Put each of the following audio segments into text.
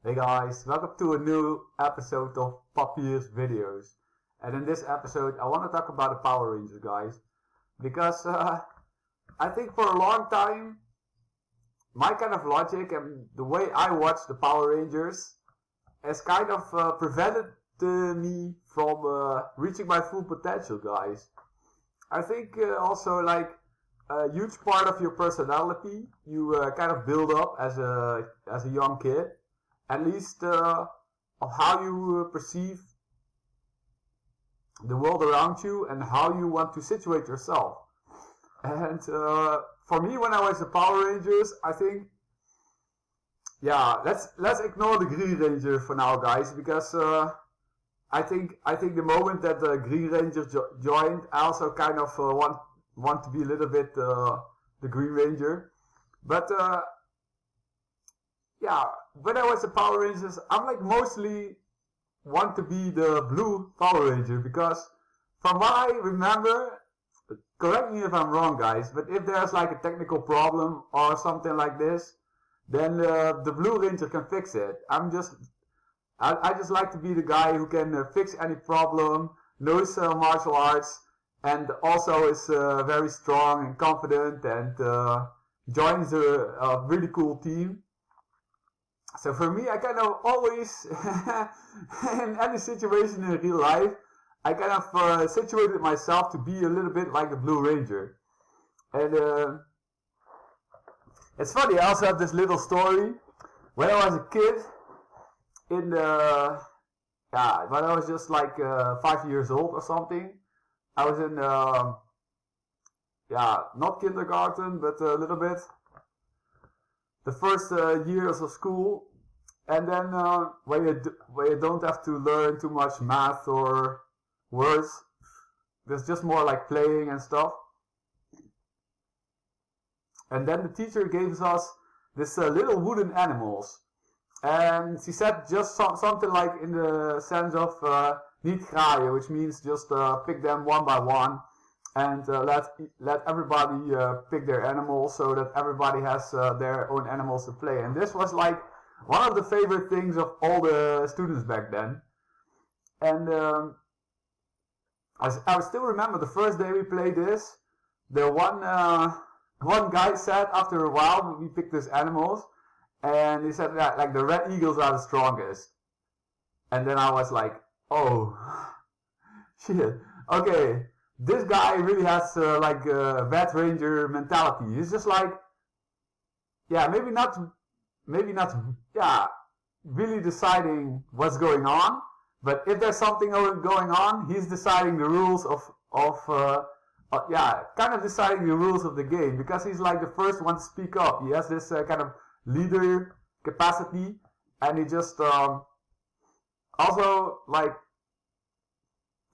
Hey guys, welcome to a new episode of Papier's videos. And in this episode I want to talk about the Power Rangers, guys. Because I think for a long time my kind of logic and the way I watch the Power Rangers has kind of prevented me from reaching my full potential, guys. I think also like a huge part of your personality you kind of build up as a young kid, at least of how you perceive the world around you and how you want to situate yourself. And for me, when I was the Power Rangers, I think, yeah, let's ignore the Green Ranger for now, guys, because I think the moment that the Green Ranger joined, I also kind of want to be a little bit the Green Ranger. But yeah, when I was the Power Rangers, I'm like mostly want to be the blue Power Ranger because from what I remember, correct me if I'm wrong, guys, but if there's like a technical problem or something like this, then the Blue Ranger can fix it. I just like to be the guy who can fix any problem, knows martial arts, and also is very strong and confident and joins a really cool team. So for me, I kind of always, in any situation in real life, I kind of situated myself to be a little bit like the Blue Ranger. And it's funny, I also have this little story. When I was a kid, when I was just like 5 years old or something, I was in, not kindergarten, but a little bit. The first years of school, and then where you don't have to learn too much math or words, there's just more like playing and stuff. And then the teacher gave us this little wooden animals, and she said just something like in the sense of niet graaien, which means just pick them one by one. And let everybody pick their animals so that everybody has their own animals to play. And this was like one of the favorite things of all the students back then. And I still remember the first day we played this. The one guy said after a while we picked these animals, and he said that like the red eagles are the strongest. And then I was like, oh shit, okay. This guy really has like a Red Ranger mentality. He's just like, yeah, maybe not, yeah, really deciding what's going on. But if there's something going on, he's deciding the rules kind of deciding the rules of the game because he's like the first one to speak up. He has this kind of leader capacity, and he just also like.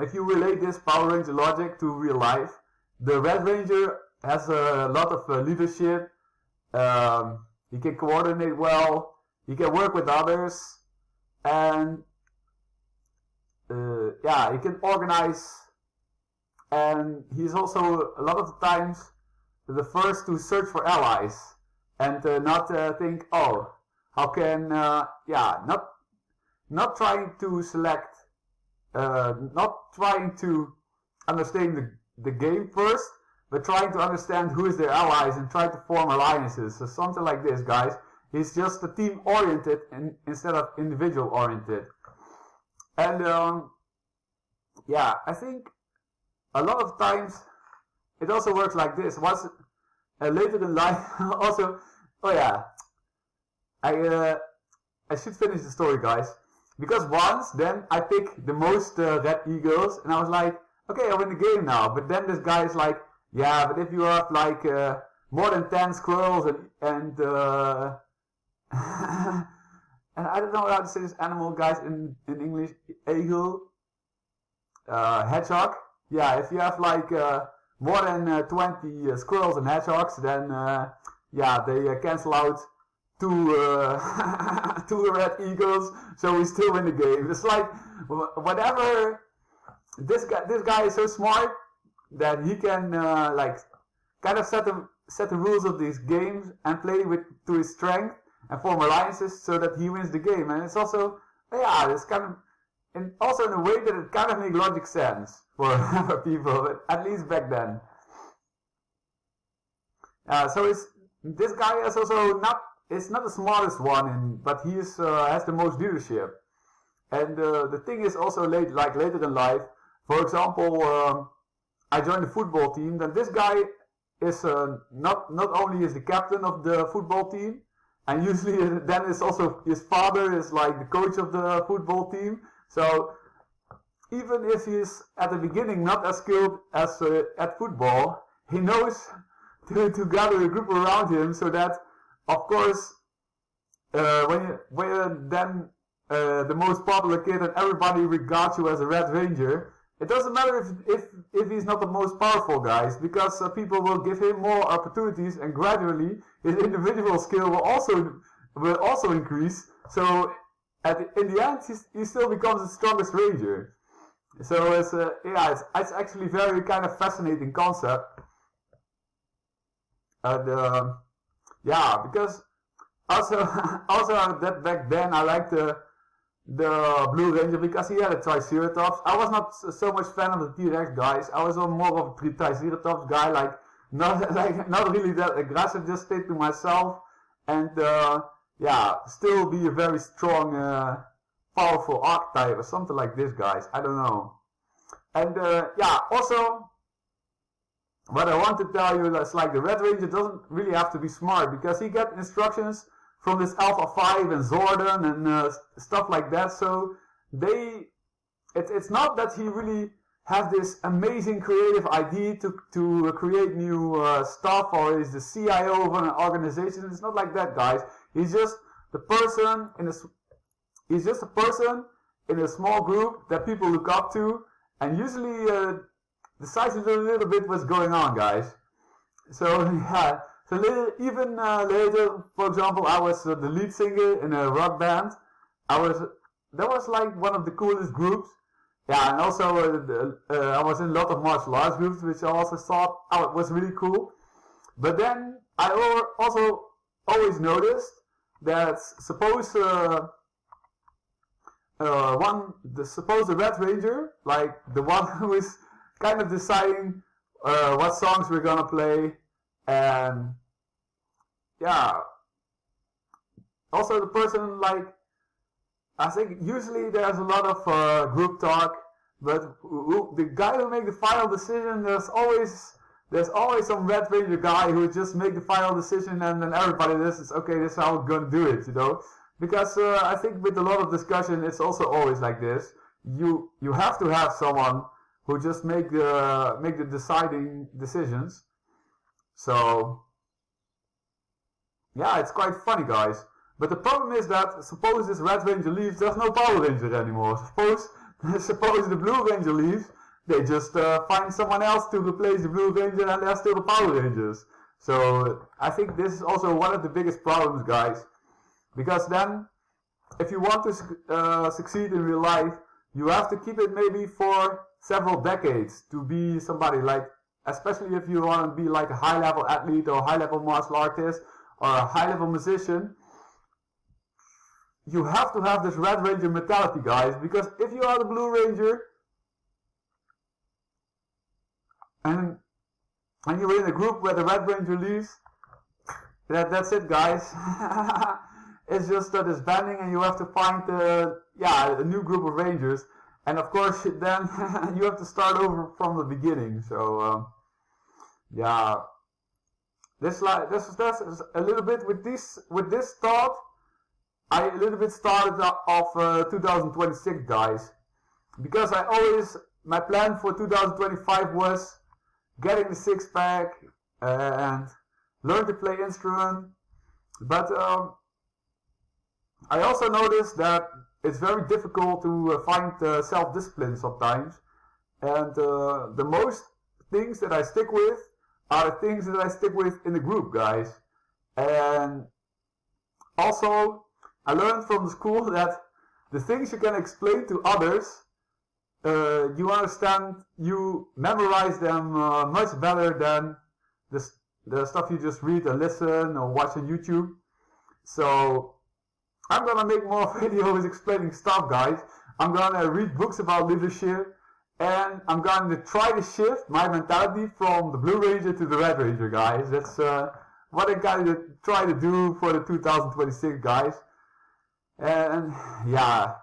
If you relate this Power Ranger logic to real life, the Red Ranger has a lot of leadership. He can coordinate well. He can work with others, and he can organize. And he's also a lot of the times the first to search for allies and not think, oh, how can not trying to select. Not trying to understand the game first, but trying to understand who is their allies and try to form alliances. So something like this, guys. He's just a team oriented instead of individual oriented. And I think a lot of times it also works like this. Once later in life, also, I should finish the story, guys. Because once, then I pick the most red eagles, and I was like, okay, I win the game now. But then this guy is like, yeah, but if you have like more than 10 squirrels and and I don't know how to say this animal, guys, in English, eagle, hedgehog. Yeah, if you have like more than 20 squirrels and hedgehogs, then they cancel out two two red eagles, so we still win the game. It's like whatever. This guy is so smart that he can like kind of set the rules of these games and play with to his strength, and form alliances so that he wins the game. And it's also, yeah, it's kind of, and also in a way that it kind of makes logic sense for, for people, at least back then. So this guy is also it's not the smartest one, but he has the most leadership. And the thing is also later in life, for example, I joined the football team, then this guy is not only is the captain of the football team, and usually then is also his father is like the coach of the football team. So even if he's at the beginning not as skilled as at football, he knows to gather a group around him so that, of course, when you're then the most popular kid and everybody regards you as a Red Ranger, it doesn't matter if he's not the most powerful, guys, because people will give him more opportunities, and gradually his individual skill will also increase. So in the end, he still becomes the strongest Ranger. So it's actually very kind of fascinating concept. And yeah, because also that back then I liked the Blue Ranger because he had a Triceratops. I was not so much fan of the T-Rex guys. I was more of a Triceratops guy, like not really that aggressive, just stay to myself and yeah, still be a very strong, powerful archetype or something like this, guys. I don't know. And yeah, also what I want to tell you is like the Red Ranger doesn't really have to be smart because he gets instructions from this Alpha 5 and Zordon and stuff like that. So it's not that he really has this amazing creative idea to create new stuff, or is the CIO of an organization. It's not like that, guys. He's just the person he's just a person in a small group that people look up to, and usually decides a little bit what's going on, guys. So yeah. So even later, for example, I was the lead singer in a rock band. That was like one of the coolest groups. Yeah, and also I was in a lot of martial arts groups, which I also thought was really cool. But then I also always noticed that suppose the Red Ranger, like the one who is kind of deciding what songs we're gonna play, and yeah, also the person, like, I think usually there's a lot of group talk, but the guy who makes the final decision, there's always some Red Ranger guy who just make the final decision, and then everybody, this is how we're gonna do it, you know, because I think with a lot of discussion it's also always like this. You have to have someone who just make the deciding decisions. So yeah, it's quite funny, guys. But the problem is that suppose this Red Ranger leaves, there's no Power Ranger anymore. Suppose the Blue Ranger leaves, they just find someone else to replace the Blue Ranger, and they're still the Power Rangers. So I think this is also one of the biggest problems, guys. Because then, if you want to succeed in real life, you have to keep it maybe for several decades to be somebody, like, especially if you want to be like a high-level athlete or a high-level martial artist or a high-level musician. You have to have this Red Ranger mentality, guys, because if you are the Blue Ranger and you're in a group where the Red Ranger leaves, that's it, guys. It's just disbanding, and you have to find a new group of Rangers. And of course, then you have to start over from the beginning. So yeah, this is a little bit with this thought. I a little bit started off 2026, guys, because my plan for 2025 was getting the six-pack and learn to play instrument. But I also noticed that it's very difficult to find self-discipline sometimes, and the most things that I stick with are the things that I stick with in the group, guys. And also, I learned from the school that the things you can explain to others, you understand, you memorize them much better than the stuff you just read and listen or watch on YouTube. So I'm gonna make more videos explaining stuff, guys. I'm gonna read books about leadership, and I'm gonna try to shift my mentality from the Blue Ranger to the Red Ranger, guys. That's what I gotta try to do for the 2026, guys. And yeah,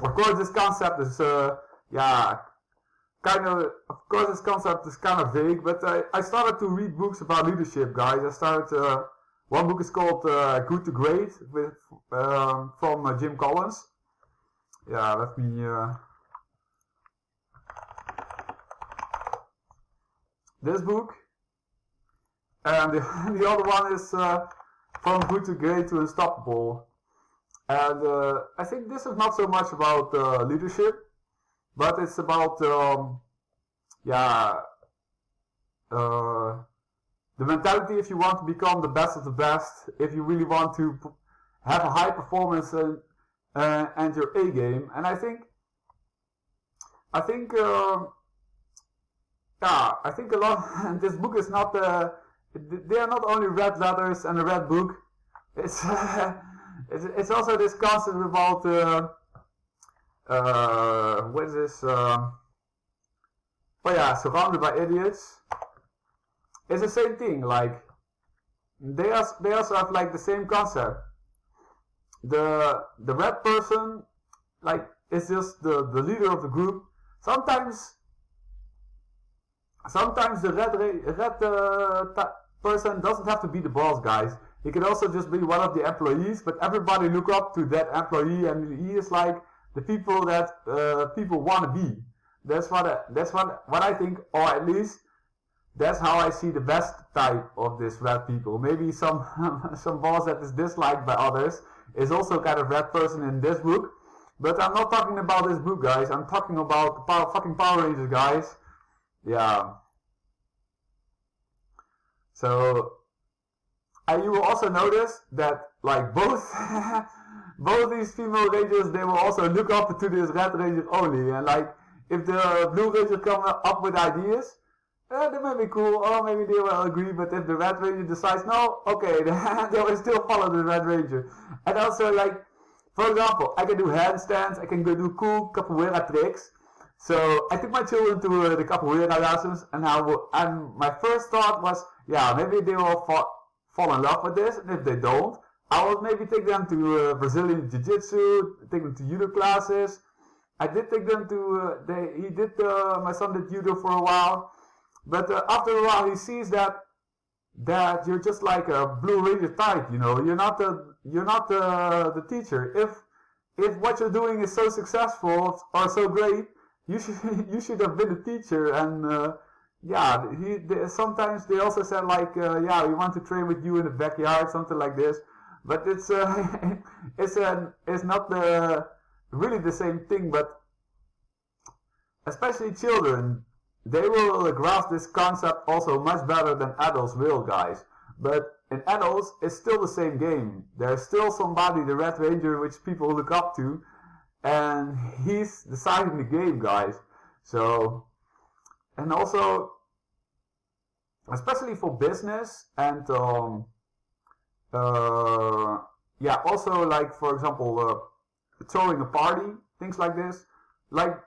of course this concept is this concept is kind of vague, but I started to read books about leadership, guys. I started, one book is called Good to Great from Jim Collins. Yeah, let me, this book. And the other one is From Good to Great to Unstoppable. And I think this is not so much about leadership, but it's about the mentality if you want to become the best of the best, if you really want to have a high performance and your A game. And I think a lot. And this book is not they are not only red letters and a red book. It's it's also this concept about what is this? Surrounded by idiots. It's the same thing. Like they also have like the same concept. The red person, like, is just the leader of the group. Sometimes the red person doesn't have to be the boss, guys. He can also just be one of the employees, but everybody look up to that employee, and he is like the people that people want to be. That's what I think, or at least that's how I see the best type of this red people. Maybe some boss that is disliked by others is also kind of red person in this book, but I'm not talking about this book, guys. I'm talking about the fucking Power Rangers, guys. Yeah. So, you will also notice that, like, both these female rangers, they will also look up to this red ranger only. And like, if the blue ranger come up with ideas, they may be cool, or maybe they will agree. But if the red ranger decides no, okay, they will still follow the red ranger. And also, like, for example, I can do handstands, I can go do cool capoeira tricks. So I took my children to the capoeira lessons, and my first thought was, yeah, maybe they will fall in love with this, and if they don't, I will maybe take them to Brazilian Jiu-Jitsu, take them to judo classes. I did take them to, my son did judo for a while, but after a while he sees that you're just like a Blue Ranger type, you know, you're not the teacher. If what you're doing is so successful or so great, you should have been a teacher. And sometimes they also said like, we want to train with you in the backyard, something like this. But it's not really the same thing. But especially children, they will grasp this concept also much better than adults will, guys. But in adults, it's still the same game. There's still somebody, the Red Ranger, which people look up to, and he's deciding the game, guys. So, and also, especially for business and also like, for example, throwing a party, things like this. Like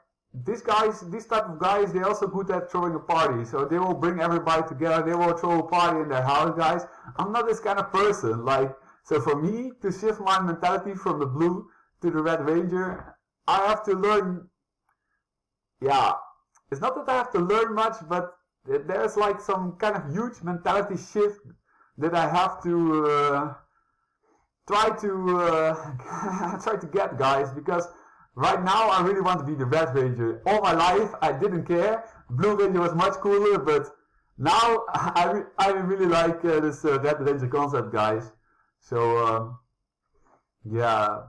these type of guys, they're also good at throwing a party. So they will bring everybody together. They will throw a party in their house, guys. I'm not this kind of person. Like, so for me to shift my mentality from the blue to the Red Ranger, I have to learn. Yeah, it's not that I have to learn much, but there's like some kind of huge mentality shift that I have to try to get, guys, because right now I really want to be the Red Ranger. All my life I didn't care. Blue Ranger was much cooler, but now I really like this Red Ranger concept, guys. So yeah,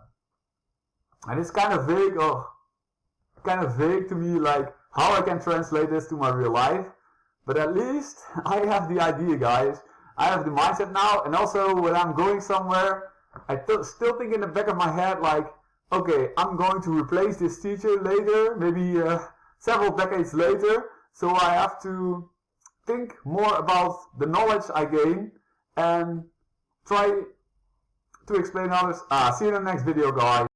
and it's kind of vague to me, like how I can translate this to my real life. But at least I have the idea, guys. I have the mindset now, and also when I'm going somewhere, I still think in the back of my head, like, okay, I'm going to replace this teacher later, maybe several decades later, so I have to think more about the knowledge I gain and try to explain others. See you in the next video, guys.